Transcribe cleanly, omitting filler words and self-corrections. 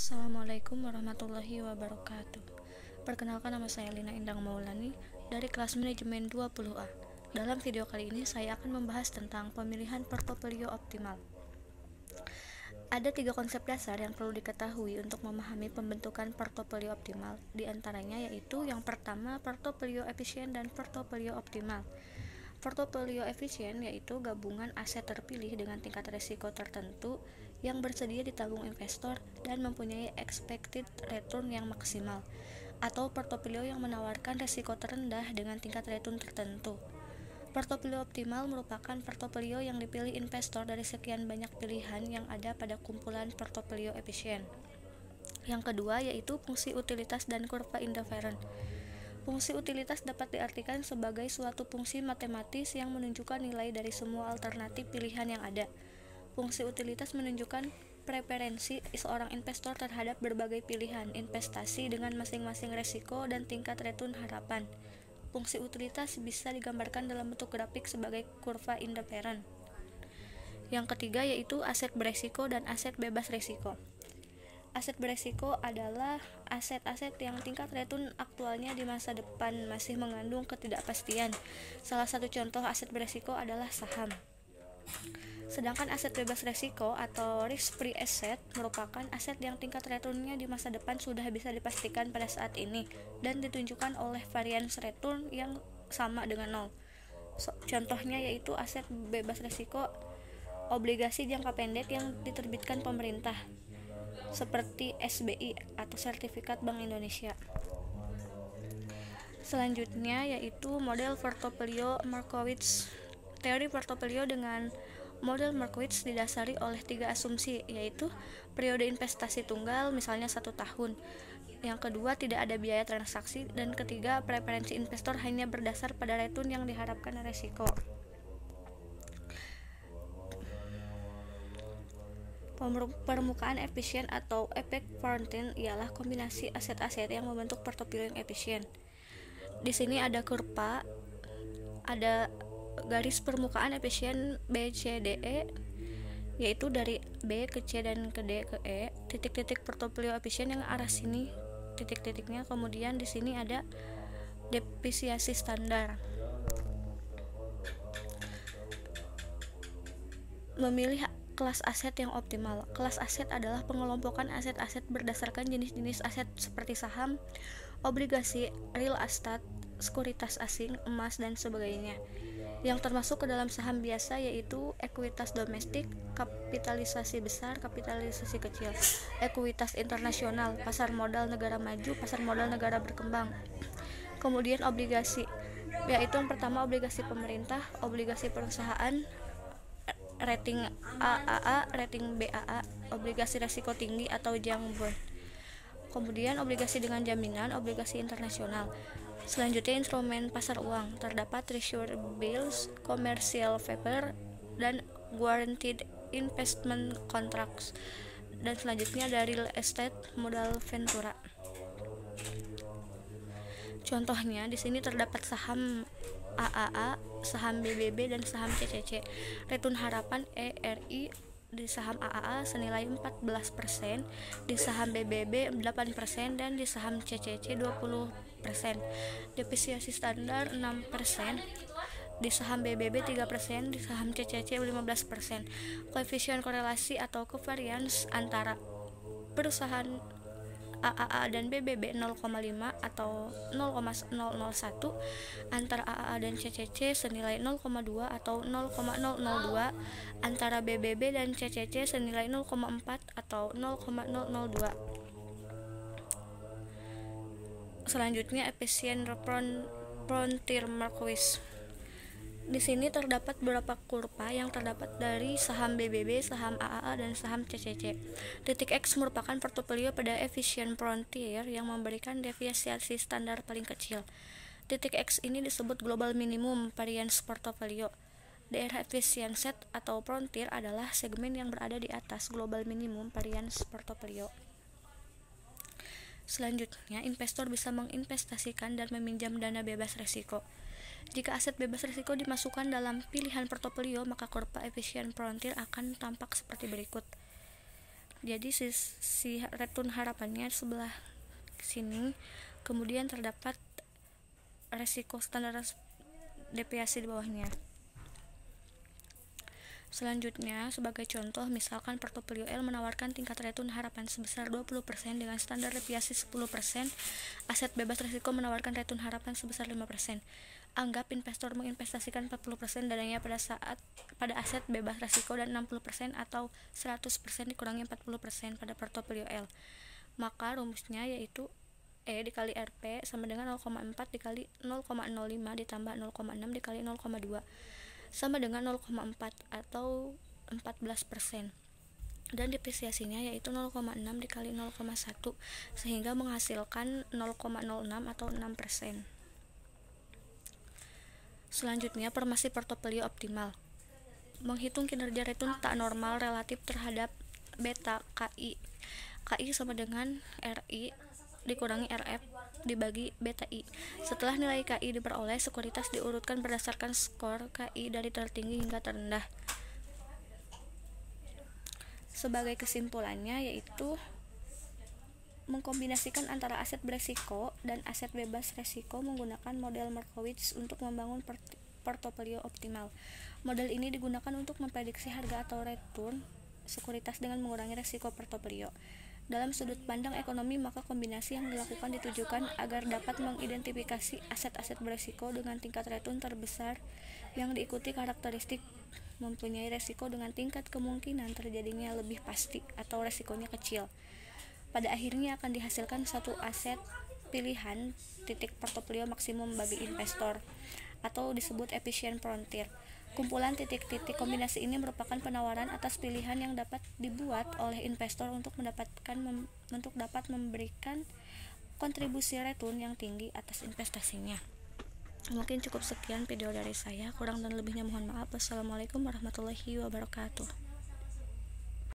Assalamualaikum warahmatullahi wabarakatuh. Perkenalkan, nama saya Lina Indang Maulani dari kelas manajemen 20A. Dalam video kali ini saya akan membahas tentang pemilihan portofolio optimal. Ada 3 konsep dasar yang perlu diketahui untuk memahami pembentukan portofolio optimal. Di antaranya yaitu yang pertama, portofolio efisien dan portofolio optimal. Portofolio efisien yaitu gabungan aset terpilih dengan tingkat risiko tertentu yang bersedia ditanggung investor dan mempunyai expected return yang maksimal, atau portofolio yang menawarkan risiko terendah dengan tingkat return tertentu. Portofolio optimal merupakan portofolio yang dipilih investor dari sekian banyak pilihan yang ada pada kumpulan portofolio efisien. Yang kedua yaitu fungsi utilitas dan kurva indifferent. Fungsi utilitas dapat diartikan sebagai suatu fungsi matematis yang menunjukkan nilai dari semua alternatif pilihan yang ada. Fungsi utilitas menunjukkan preferensi seorang investor terhadap berbagai pilihan investasi dengan masing-masing risiko dan tingkat return harapan. Fungsi utilitas bisa digambarkan dalam bentuk grafik sebagai kurva indifferent. Yang ketiga yaitu aset beresiko dan aset bebas risiko. Aset beresiko adalah aset-aset yang tingkat return aktualnya di masa depan masih mengandung ketidakpastian. Salah satu contoh aset beresiko adalah saham. Sedangkan aset bebas risiko atau risk-free asset merupakan aset yang tingkat returnnya di masa depan sudah bisa dipastikan pada saat ini dan ditunjukkan oleh variance return yang sama dengan nol. Contohnya yaitu aset bebas risiko obligasi jangka pendek yang diterbitkan pemerintah, seperti SBI atau Sertifikat Bank Indonesia. Selanjutnya yaitu model portofolio Markowitz. Teori portofolio dengan model Markowitz didasari oleh 3 asumsi, yaitu periode investasi tunggal, misalnya 1 tahun. Yang kedua, tidak ada biaya transaksi. Dan ketiga, preferensi investor hanya berdasar pada return yang diharapkan risiko. Permukaan efisien atau efek Thornton ialah kombinasi aset-aset yang membentuk portofolio yang efisien. Di sini ada kurva, ada garis permukaan efisien B, C, D, E, yaitu dari B ke C dan ke D ke E, titik-titik portofolio efisien yang arah sini titik-titiknya. Kemudian di sini ada depresiasi standar. Memilih kelas aset yang optimal. Kelas aset adalah pengelompokan aset-aset berdasarkan jenis-jenis aset seperti saham, obligasi, real estate, sekuritas asing, emas, dan sebagainya. Yang termasuk ke dalam saham biasa yaitu ekuitas domestik, kapitalisasi besar, kapitalisasi kecil, ekuitas internasional, pasar modal negara maju, pasar modal negara berkembang. Kemudian obligasi, yaitu yang pertama obligasi pemerintah, obligasi perusahaan, rating AAA, rating BAA, obligasi risiko tinggi atau junk bond. Kemudian obligasi dengan jaminan, obligasi internasional. Selanjutnya instrumen pasar uang, terdapat treasury bills, commercial paper, dan guaranteed investment contracts. Dan selanjutnya dari real estate, modal ventura. Contohnya di sini terdapat saham AAA, saham BBB, dan saham CCC. Return harapan ERI di saham AAA senilai 14%, di saham BBB 8%, dan di saham CCC 20%. Depresiasi standar 6%, di saham BBB 3%, di saham CCC 15%. Koefisien korelasi atau covariance antara perusahaan AAA dan BBB 0,5 atau 0,001, antara AAA dan CCC senilai 0,2 atau 0,002, antara BBB dan CCC senilai 0,4 atau 0,002. Selanjutnya efisien frontier Markowitz. Di sini terdapat beberapa kurva yang terdapat dari saham BBB, saham AAA, dan saham CCC. Titik X merupakan portofolio pada efisien frontier yang memberikan deviasi standar paling kecil. Titik X ini disebut global minimum variance portfolio. Daerah efisien set atau frontier adalah segmen yang berada di atas global minimum variance portfolio. Selanjutnya, investor bisa menginvestasikan dan meminjam dana bebas risiko. Jika aset bebas risiko dimasukkan dalam pilihan portofolio, maka kurva efisien frontier akan tampak seperti berikut. Jadi si return harapannya sebelah sini, kemudian terdapat resiko standar deviasi di bawahnya. Selanjutnya, sebagai contoh, misalkan portofolio L menawarkan tingkat return harapan sebesar 20% dengan standar deviasi 10%, aset bebas risiko menawarkan return harapan sebesar 5%. Anggap investor menginvestasikan 40% dananya pada aset bebas risiko dan 60% atau 100% dikurangi 40% pada portofolio L. Maka rumusnya yaitu E dikali RP sama dengan 0,4 dikali 0,05 ditambah 0,6 dikali 0,2 sama dengan 0,4 atau 14%, dan depresiasinya yaitu 0,6 dikali 0,1 sehingga menghasilkan 0,06 atau 6%. Selanjutnya, formasi portofolio optimal. Menghitung kinerja return tak normal relatif terhadap beta KI. KI sama dengan RI dikurangi RF dibagi beta I. Setelah nilai KI diperoleh, sekuritas diurutkan berdasarkan skor KI dari tertinggi hingga terendah. Sebagai kesimpulannya yaitu mengkombinasikan antara aset beresiko dan aset bebas resiko menggunakan model Markowitz untuk membangun portofolio optimal. Model ini digunakan untuk memprediksi harga atau return sekuritas dengan mengurangi resiko portofolio. Dalam sudut pandang ekonomi, maka kombinasi yang dilakukan ditujukan agar dapat mengidentifikasi aset-aset beresiko dengan tingkat return terbesar yang diikuti karakteristik mempunyai resiko dengan tingkat kemungkinan terjadinya lebih pasti atau resikonya kecil. Pada akhirnya akan dihasilkan satu aset pilihan titik portofolio maksimum bagi investor atau disebut efficient frontier. Kumpulan titik-titik kombinasi ini merupakan penawaran atas pilihan yang dapat dibuat oleh investor untuk dapat memberikan kontribusi return yang tinggi atas investasinya. Mungkin cukup sekian video dari saya, kurang dan lebihnya mohon maaf. Wassalamualaikum warahmatullahi wabarakatuh.